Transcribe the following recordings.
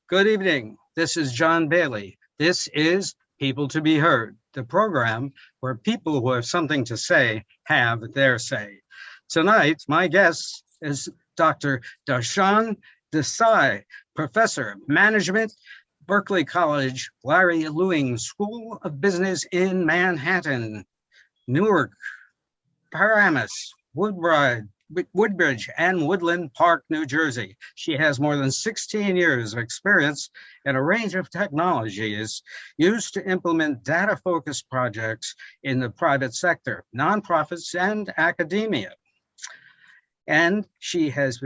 Good evening. This is John Bailey. This is People to Be Heard, the program where people who have something to say have their say. Tonight, my guest is Dr. Darshan Desai, Professor of Management, Berkeley College, Larry Lewing School of Business in Manhattan, Newark, Paramus, Woodbridge, and Woodland Park, New Jersey. She has more than 16 years of experience in a range of technologies used to implement data-focused projects in the private sector, nonprofits, and academia. And she has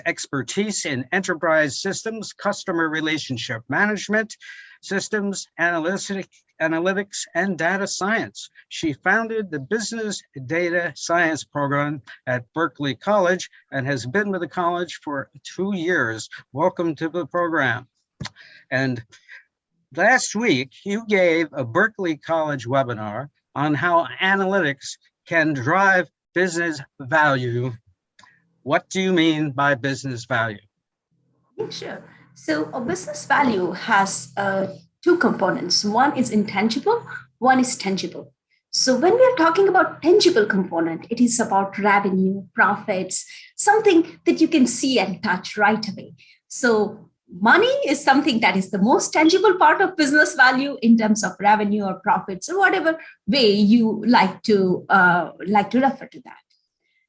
expertise in enterprise systems, customer relationship management, systems analytics, and data science. She founded the Business Data Science program at Berkeley College and has been with the college for 2 years. Welcome to the program. And last week, you gave a Berkeley College webinar on how analytics can drive business value. What do you mean by business value? Yeah, sure. So a business value has two components. One is intangible, one is tangible. So when we are talking about tangible component, it is about revenue, profits, something that you can see and touch right away. So money is something that is the most tangible part of business value in terms of revenue or profits or whatever way you like to refer to that.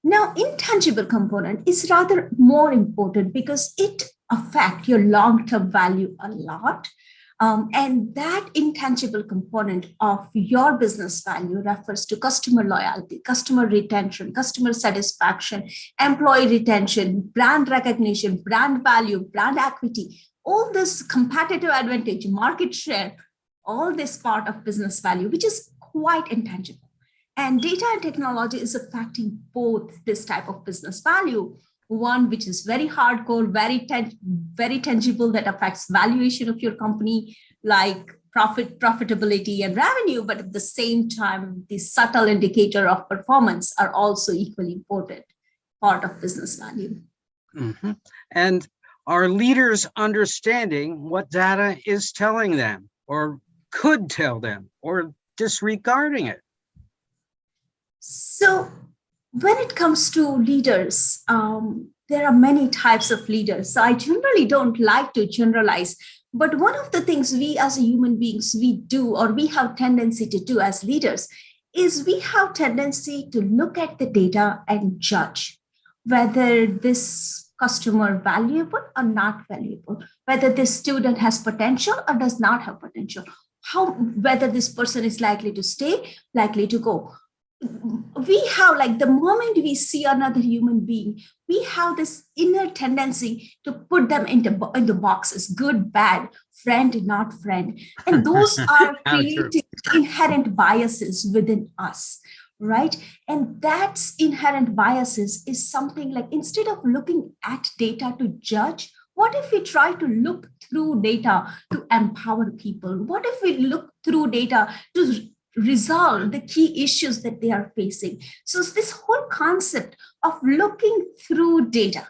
Now, intangible component is rather more important because it affects your long-term value a lot. And that intangible component of your business value refers to customer loyalty, customer retention, customer satisfaction, employee retention, brand recognition, brand value, brand equity, all this competitive advantage, market share, all this part of business value, which is quite intangible. And data and technology is affecting both this type of business value. One which is very hardcore, very tangible, that affects valuation of your company, like profitability and revenue, but at the same time, the subtle indicator of performance are also equally important part of business value. Mm-hmm. And are leaders understanding what data is telling them or could tell them or disregarding it? So when it comes to leaders, there are many types of leaders. So I generally don't like to generalize, but one of the things we as human beings, we do, or we have tendency to do as leaders, is we have tendency to look at the data and judge whether this customer valuable or not valuable, whether this student has potential or does not have potential, whether this person is likely to stay, likely to go. We have, like, the moment we see another human being, we have this inner tendency to put them into boxes: good, bad, friend, not friend. And those are creating inherent biases within us, right? And that's inherent biases is something like, instead of looking at data to judge, what if we try to look through data to empower people? What if we look through data to resolve the key issues that they are facing? So this whole concept of looking through data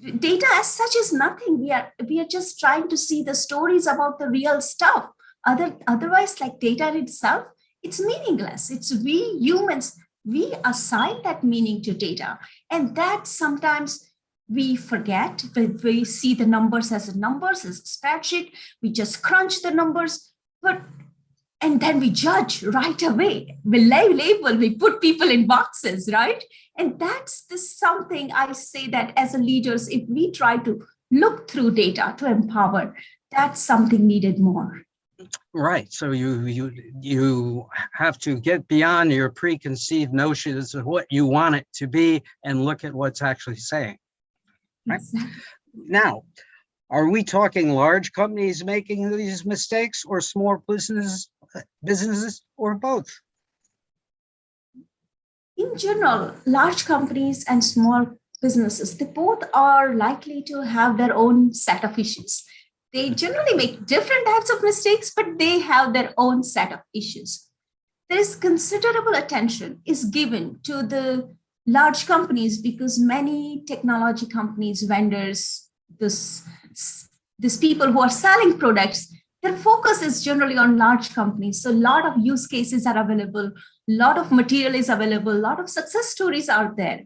as such is nothing. We are just trying to see the stories about the real stuff. Otherwise, like, data in itself, it's meaningless. It's we humans, we assign that meaning to data, and that sometimes we forget. But we see the numbers as a spreadsheet. We just crunch the numbers, and then we judge right away. We label, we put people in boxes, right? And that's something I say that as a leaders, if we try to look through data to empower, that's something needed more. Right. So you have to get beyond your preconceived notions of what you want it to be and look at what's actually saying. Right? Exactly. Now, are we talking large companies making these mistakes, or small businesses, or both? In general, large companies and small businesses, they both are likely to have their own set of issues. They generally make different types of mistakes, but they have their own set of issues. There's considerable attention is given to the large companies because many technology companies, vendors, these people who are selling products, their focus is generally on large companies. So a lot of use cases are available, a lot of material is available, a lot of success stories are there.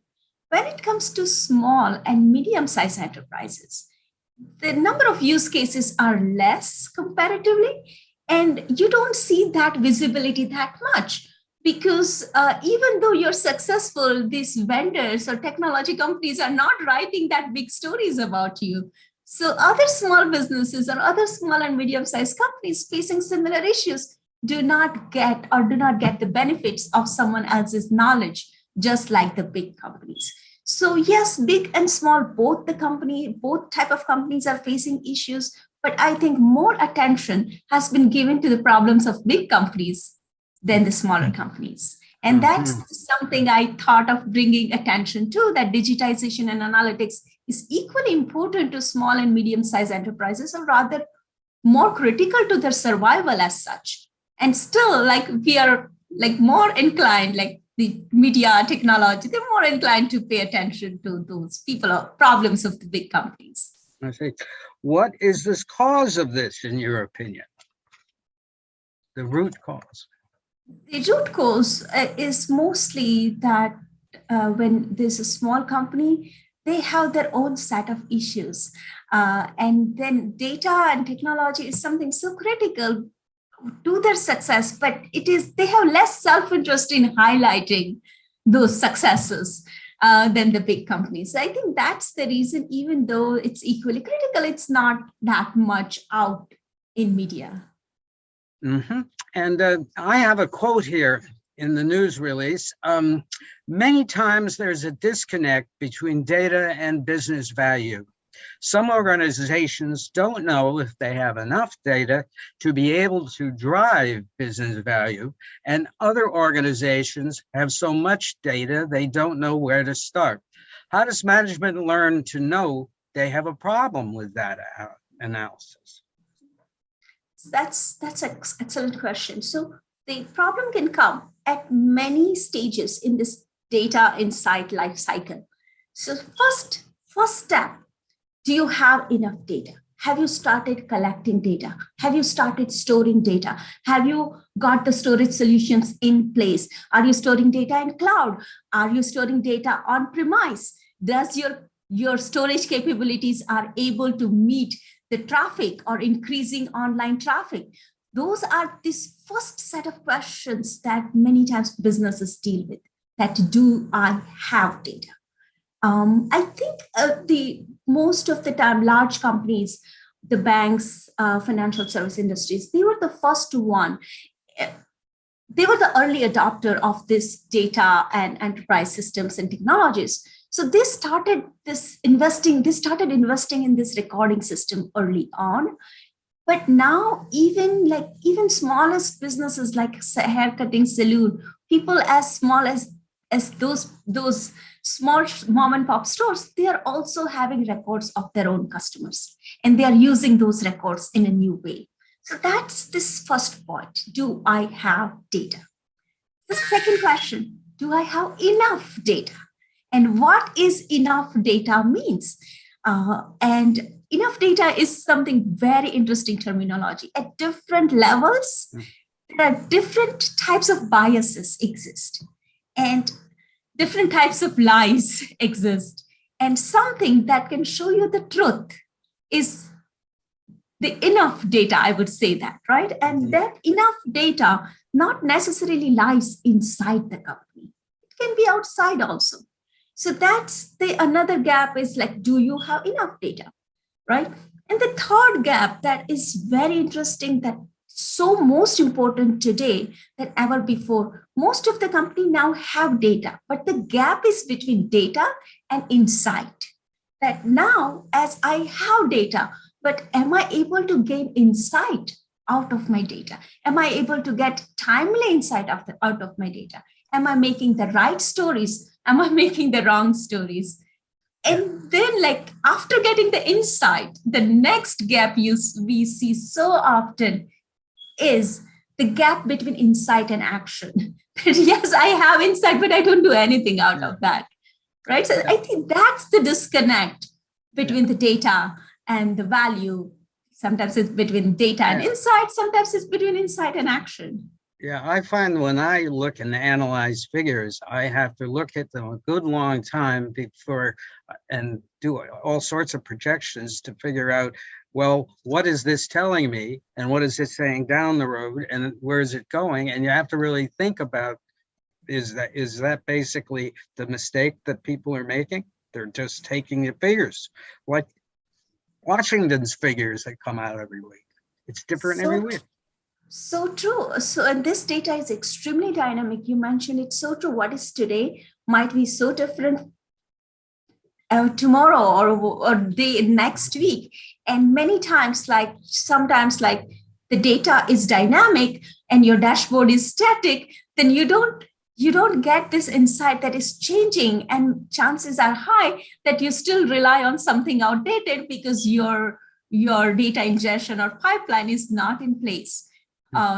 When it comes to small and medium-sized enterprises, the number of use cases are less comparatively, and you don't see that visibility that much because even though you're successful, these vendors or technology companies are not writing that big stories about you. So other small businesses or other small and medium-sized companies facing similar issues do not get the benefits of someone else's knowledge, just like the big companies. So yes, big and small, both type of companies are facing issues, but I think more attention has been given to the problems of big companies than the smaller companies. And that's something I thought of bringing attention to, that digitization and analytics is equally important to small and medium-sized enterprises, or rather more critical to their survival as such. And still, like, we are like more inclined, like the media, technology, they're more inclined to pay attention to those people or problems of the big companies. I see. What is this cause of this, in your opinion? The root cause? The root cause is mostly that when there's a small company, they have their own set of issues. And then data and technology is something so critical to their success, but they have less self-interest in highlighting those successes than the big companies. So I think that's the reason, even though it's equally critical, it's not that much out in media. Mm-hmm. And I have a quote here in the news release. Many times there's a disconnect between data and business value. Some organizations don't know if they have enough data to be able to drive business value, and other organizations have so much data they don't know where to start. How does management learn to know they have a problem with data analysis? That's an excellent question. So the problem can come at many stages in this data insight life cycle. So first step, do you have enough data? Have you started collecting data? Have you started storing data? Have you got the storage solutions in place? Are you storing data in cloud? Are you storing data on premise? Does your storage capabilities are able to meet the traffic or increasing online traffic? Those are this first set of questions that many times businesses deal with. That, do I have data? I think the most of the time, large companies, the banks, financial service industries, they were the first one. They were the early adopter of this data and enterprise systems and technologies. So they started investing in this recording system early on. But now even smallest businesses like haircutting salon, people as small as those small mom and pop stores, they are also having records of their own customers, and they are using those records in a new way. So that's this first point. Do I have data? The second question, do I have enough data? And what is enough data means? And enough data is something very interesting terminology. At different levels, there are different types of biases exist, and different types of lies exist. And something that can show you the truth is the enough data, I would say that, right? And that enough data not necessarily lies inside the company. It can be outside also. So that's another gap is like, do you have enough data, right? And the third gap that is very interesting, that so most important today than ever before. Most of the company now have data, but the gap is between data and insight. That now, as I have data, but am I able to gain insight out of my data? Am I able to get timely insight out of my data? Am I making the right stories? Am I making the wrong stories? And then, like, after getting the insight, the next gap we see so often is the gap between insight and action. Yes, I have insight, but I don't do anything out of that, right? So I think that's the disconnect between the data and the value Sometimes it's between data and insight. Sometimes it's between insight and action. Yeah, I find when I look and analyze figures, I have to look at them a good long time before and do all sorts of projections to figure out, well, what is this telling me? And what is it saying down the road? And where is it going? And you have to really think about, is that basically the mistake that people are making? They're just taking the figures, like Washington's figures that come out every week. It's different every week. So true. So, and this data is extremely dynamic. You mentioned it's so true. What is today might be so different tomorrow or day next week. And many times, sometimes the data is dynamic and your dashboard is static, then you don't get this insight that is changing, and chances are high that you still rely on something outdated because your data ingestion or pipeline is not in place.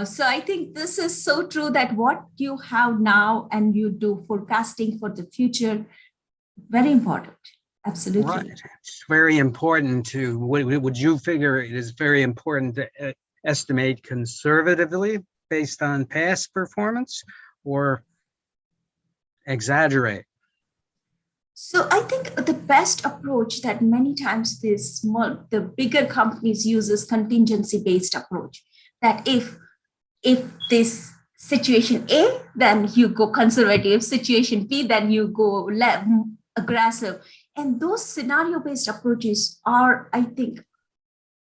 So I think this is so true that what you have now and you do forecasting for the future, very important. Absolutely. Right. It's very important to, would you figure it is very important to estimate conservatively based on past performance, or exaggerate? So I think the best approach that many times the bigger companies use is contingency-based approach. That if this situation A, then you go conservative, situation B, then you go aggressive. And those scenario-based approaches are, I think,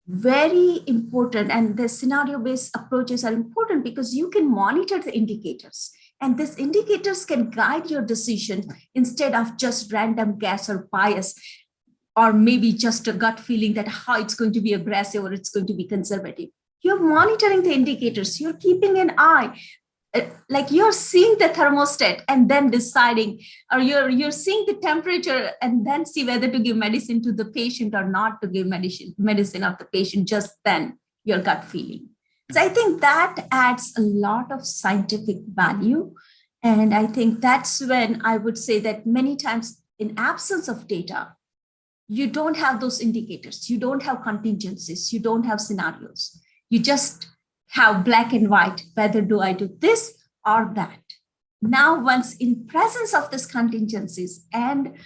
very important. And the scenario-based approaches are important because you can monitor the indicators. And these indicators can guide your decision instead of just random guess or bias, or maybe just a gut feeling that how it's going to be aggressive or it's going to be conservative. You're monitoring the indicators. You're keeping an eye. Like you're seeing the thermostat and then deciding, or you're seeing the temperature and then see whether to give medicine to the patient or not to give medicine of the patient, just then your gut feeling. So I think that adds a lot of scientific value. And I think that's when I would say that many times in absence of data, you don't have those indicators, you don't have contingencies, you don't have scenarios. You just have black and white, whether do I do this or that. Now, once in presence of these contingencies and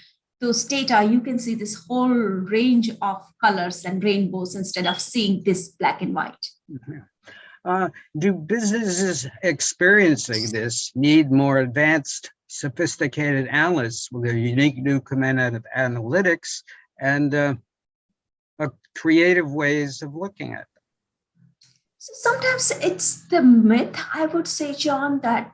those data, you can see this whole range of colors and rainbows instead of seeing this black and white. Mm-hmm. Do businesses experiencing this need more advanced, sophisticated analysts with a unique new command of analytics and creative ways of looking at it? So sometimes it's the myth, I would say, John, that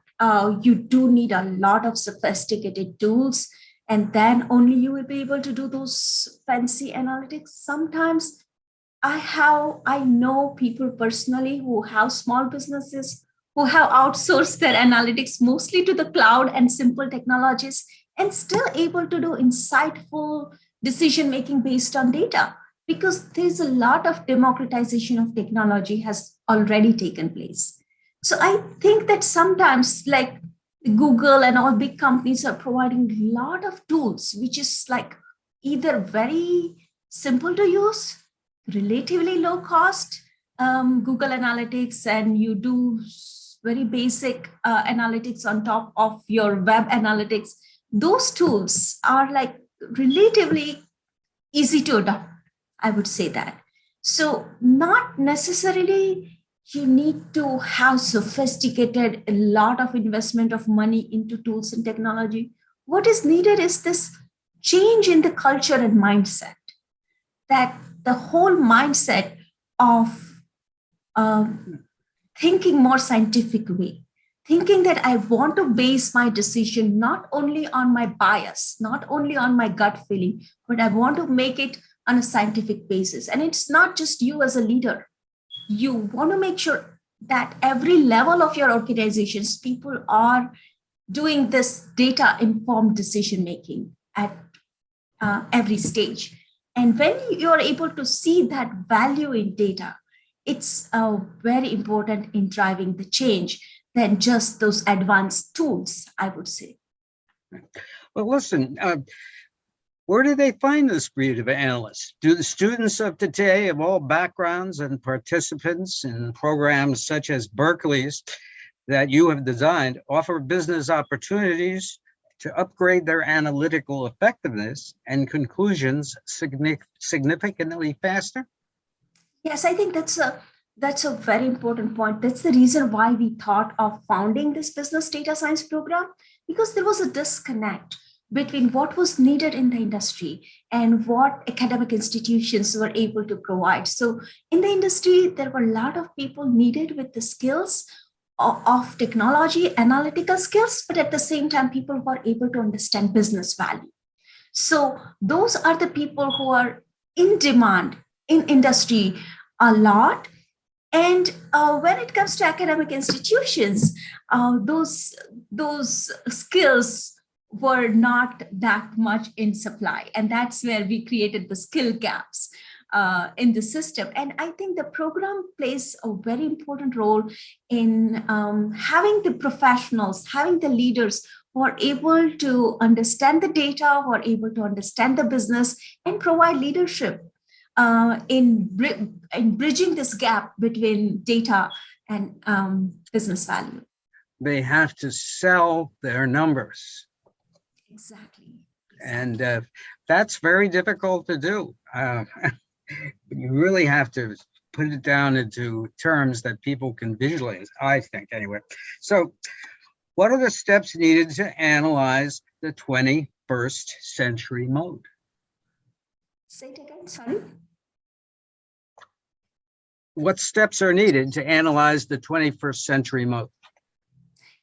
you do need a lot of sophisticated tools and then only you will be able to do those fancy analytics. Sometimes I know people personally who have small businesses who have outsourced their analytics mostly to the cloud and simple technologies and still able to do insightful decision making based on data, because there's a lot of democratization of technology has already taken place. So I think that sometimes like Google and all big companies are providing a lot of tools, which is like either very simple to use, relatively low cost, Google Analytics, and you do very basic analytics on top of your web analytics. Those tools are like relatively easy to adopt, I would say that. So not necessarily you need to have sophisticated, a lot of investment of money into tools and technology. What is needed is this change in the culture and mindset, that the whole mindset of thinking more scientific way, thinking that I want to base my decision not only on my bias, not only on my gut feeling, but I want to make it on a scientific basis. And it's not just you as a leader. You want to make sure that every level of your organizations, people are doing this data informed decision making at every stage. And when you're able to see that value in data, it's very important in driving the change than just those advanced tools, I would say. Well, listen, Where do they find this breed of analysts? Do the students of today of all backgrounds and participants in programs such as Berkeley's that you have designed offer business opportunities to upgrade their analytical effectiveness and conclusions significantly faster? Yes, I think that's a very important point. That's the reason why we thought of founding this business data science program, because there was a disconnect between what was needed in the industry and what academic institutions were able to provide. So in the industry, there were a lot of people needed with the skills of technology, analytical skills, but at the same time, people were able to understand business value. So those are the people who are in demand in industry a lot. And when it comes to academic institutions, those skills were not that much in supply. And that's where we created the skill gaps in the system. And I think the program plays a very important role in having the professionals, having the leaders who are able to understand the data, who are able to understand the business and provide leadership in bridging this gap between data and business value. They have to sell their numbers. Exactly. And that's very difficult to do. You really have to put it down into terms that people can visualize, I think, anyway. So what are the steps needed to analyze the 21st century mode? Say it again, sorry. What steps are needed to analyze the 21st century mode?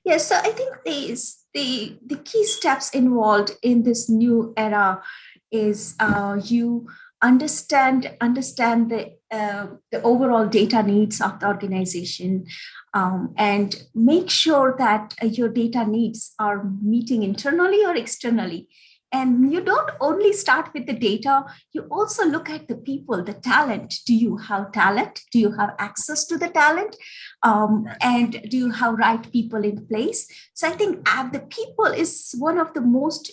Yes, so I think the key steps involved in this new era is you understand the overall data needs of the organization, and make sure that your data needs are meeting internally or externally. And you don't only start with the data, you also look at the people, the talent. Do you have talent? Do you have access to the talent? And do you have right people in place? So I think the people is one of the most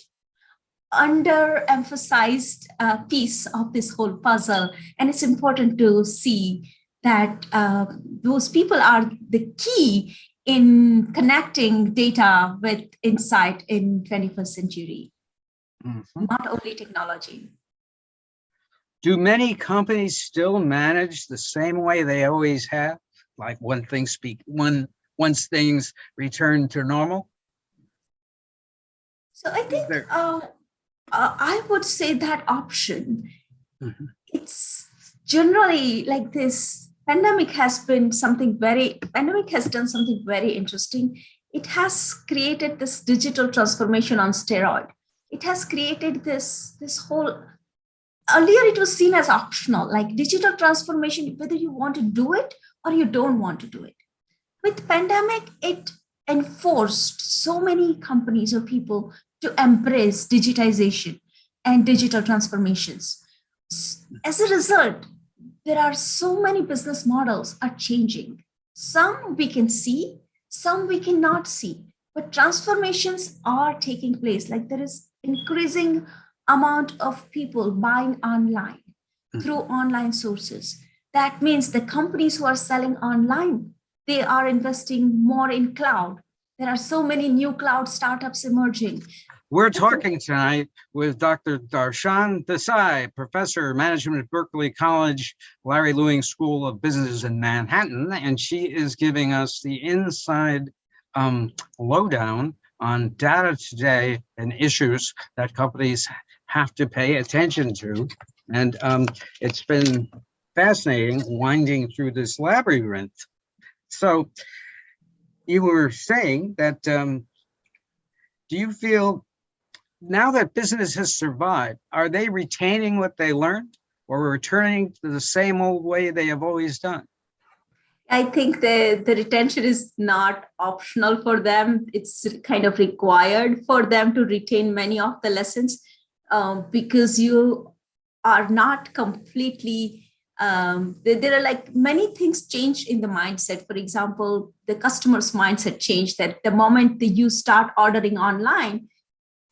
underemphasized piece of this whole puzzle. And it's important to see that those people are the key in connecting data with insight in 21st century. Mm-hmm. Not only technology. Do many companies still manage the same way they always have? Like once things return to normal? So I think I would say that option. Mm-hmm. It's generally like this. Pandemic has done something very interesting. It has created this digital transformation on steroid. It has created this whole, earlier it was seen as optional, like digital transformation, whether you want to do it or you don't want to do it. With pandemic, it enforced so many companies or people to embrace digitization and digital transformations. As a result, there are so many business models are changing. Some we can see, some we cannot see, but transformations are taking place. Like there is increasing amount of people buying online through online sources. That means the companies who are selling online, they are investing more in cloud. There are so many new cloud startups emerging. We're talking tonight with Dr. Darshan Desai, Professor of Management at Berkeley College, Larry Lewing School of Business in Manhattan, and she is giving us the inside lowdown on data today and issues that companies have to pay attention to. And it's been fascinating winding through this labyrinth. So you were saying that, do you feel now that business has survived, are they retaining what they learned or returning to the same old way they have always done? I think the retention is not optional for them. It's kind of required for them to retain many of the lessons, because you are not completely, there are like many things change in the mindset. For example, the customer's mindset changed that the moment that you start ordering online,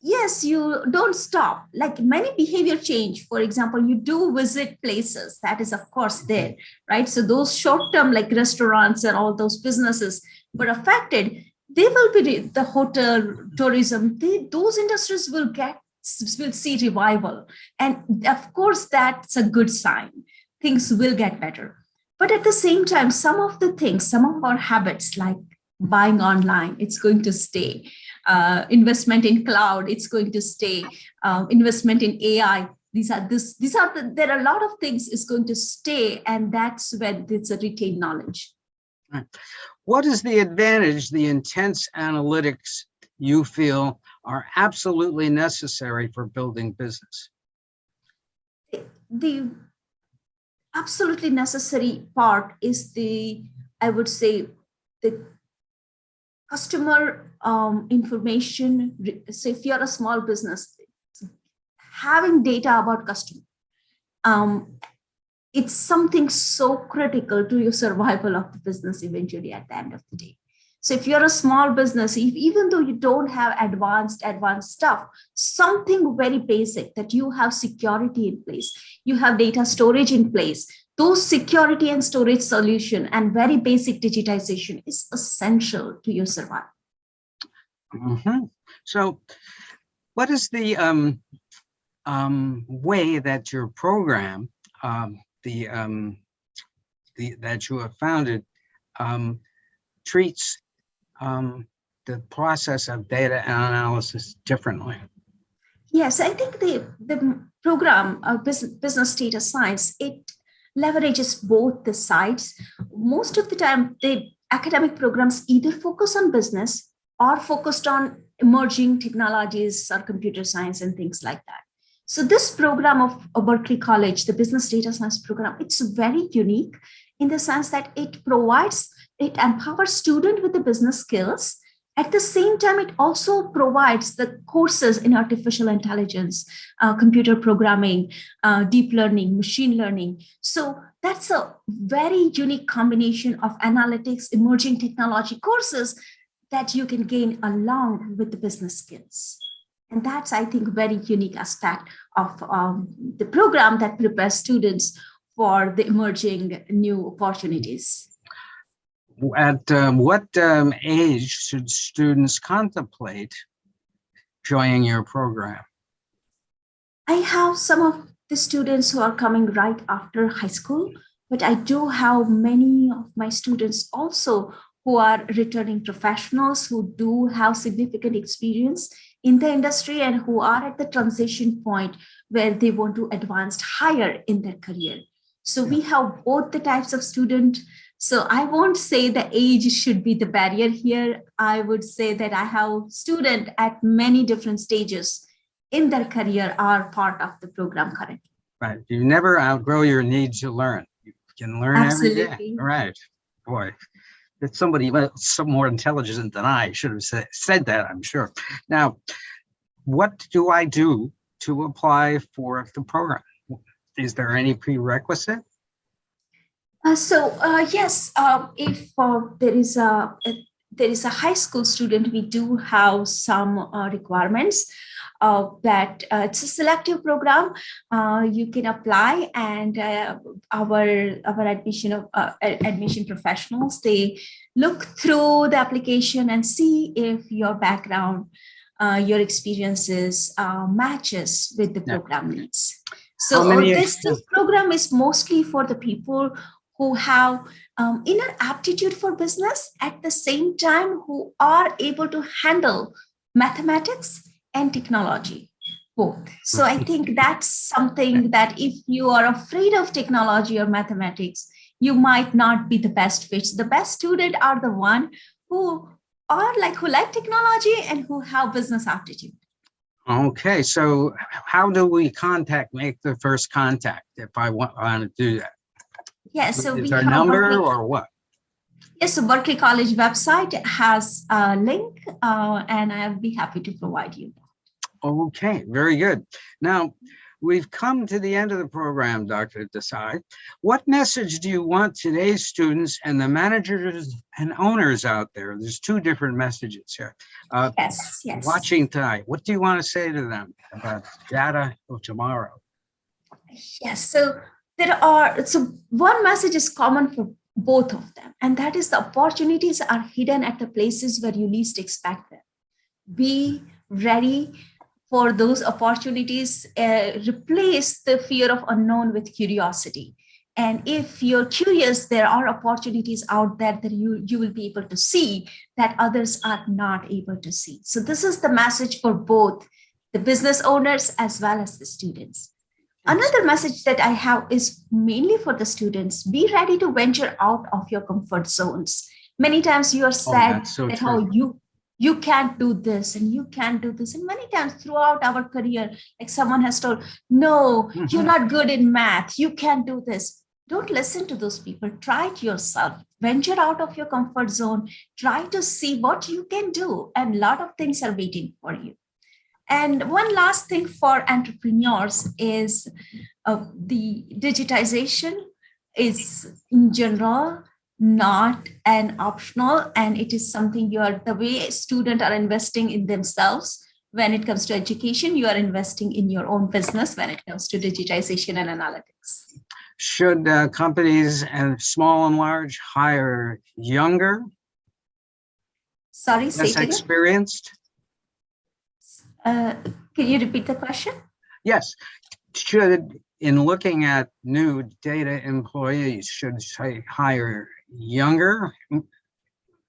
yes, you don't stop. Like many behavior change. For example, you do visit places. That is, of course, there, right? So those short-term, like restaurants and all those businesses were affected. They will be the hotel, tourism. Those industries will see revival, and of course, that's a good sign. Things will get better. But at the same time, some of the things, some of our habits, like buying online, it's going to stay. Investment in cloud, it's going to stay. Investment in AI, there are a lot of things is going to stay, and that's when it's a retained knowledge. What is the advantage, the intense analytics you feel are absolutely necessary for building business? The absolutely necessary part is I would say, the customer information. So if you're a small business, having data about customer, it's something so critical to your survival of the business eventually at the end of the day. So if you're a small business, even though you don't have advanced stuff, something very basic, that you have security in place, you have data storage in place, those security and storage solution and very basic digitization is essential to your survival. So what is the way that your program, that you have founded, treats the process of data analysis differently? Yes, I think the program of business data science, it leverages both the sides. Most of the time, the academic programs either focus on business or focused on emerging technologies or computer science and things like that. So this program of Berkeley College, the business data science program, it's very unique in the sense that it empowers students with the business skills. At the same time, it also provides the courses in artificial intelligence, computer programming, deep learning, machine learning. So that's a very unique combination of analytics, emerging technology courses that you can gain along with the business skills. And that's, I think, very unique aspect of the program that prepares students for the emerging new opportunities. At what age should students contemplate joining your program? I have some of the students who are coming right after high school, but I do have many of my students also who are returning professionals who do have significant experience in the industry and who are at the transition point where they want to advance higher in their career. So we have both the types of student. So I won't say the age should be the barrier here. I would say that I have students at many different stages in their career are part of the program currently. Right. You never outgrow your need to learn. You can learn Absolutely. every day. Right. Boy, it's somebody some more intelligent than I should have said that, I'm sure. Now, what do I do to apply for the program? Is there any prerequisite? Yes, if there is a high school student, we do have some requirements. That it's a selective program. You can apply, and our admission professionals, they look through the application and see if your background, your experiences matches with the program needs. So this program is mostly for the people who have inner aptitude for business, at the same time who are able to handle mathematics and technology, both. So I think that's something that if you are afraid of technology or mathematics, you might not be the best fit. The best students are the one who like technology and who have business aptitude. Okay, so how do we make the first contact if I want to do that? Yes, so is there a number or what? Yes, so Berkeley College website has a link, and I'll be happy to provide you. Okay, very good. Now, we've come to the end of the program, Dr. Desai. What message do you want today's students and the managers and owners out there? There's two different messages here. Yes, yes. Watching tonight, what do you want to say to them about data of tomorrow? Yes, so one message is common for both of them, and that is the opportunities are hidden at the places where you least expect them. Be ready for those opportunities. Replace the fear of unknown with curiosity. And if you're curious, there are opportunities out there that you will be able to see that others are not able to see. So this is the message for both the business owners as well as the students. Another message that I have is mainly for the students. Be ready to venture out of your comfort zones. Many times you are said that how you can't do this and you can't do this. And many times throughout our career, like someone has told, no, you're not good in math. You can't do this. Don't listen to those people. Try it yourself. Venture out of your comfort zone. Try to see what you can do. And a lot of things are waiting for you. And one last thing for entrepreneurs is the digitization is in general not an optional, and it is something the way students are investing in themselves when it comes to education, you are investing in your own business when it comes to digitization and analytics. Should companies, and small and large, hire younger, less experienced? Can you repeat the question? Yes. Should, in looking at new data employees, should say hire younger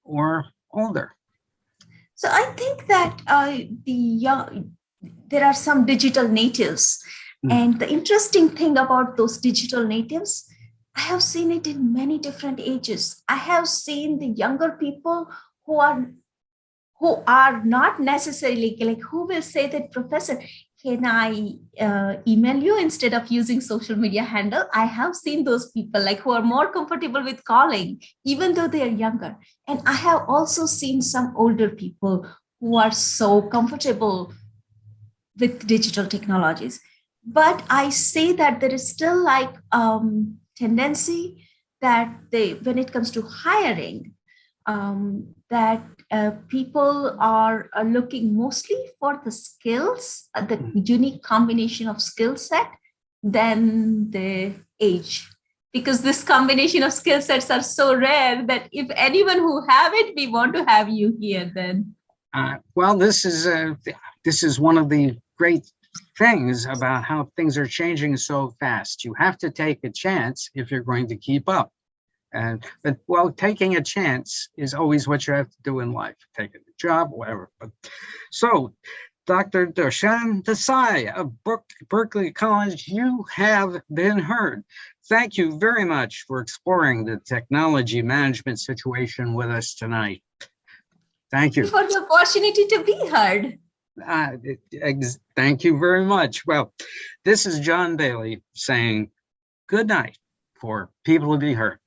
or older? So I think that there are some digital natives. And the interesting thing about those digital natives, I have seen it in many different ages. I have seen the younger people who are not necessarily like, who will say that, Professor, can I email you instead of using social media handle? I have seen those people like who are more comfortable with calling, even though they are younger. And I have also seen some older people who are so comfortable with digital technologies. But I say that there is still like tendency that when it comes to hiring, that people are looking mostly for the skills, the unique combination of skill set than the age. Because this combination of skill sets are so rare that if anyone who have it, we want to have you here then. Well, this is one of the great things about how things are changing so fast. You have to take a chance if you're going to keep up. But taking a chance is always what you have to do in life. Taking a job, whatever. So, Dr. Darshan Desai of Berkeley College, you have been heard. Thank you very much for exploring the technology management situation with us tonight. Thank you. For the opportunity to be heard. Thank you very much. Well, this is John Bailey saying good night for People to Be Heard.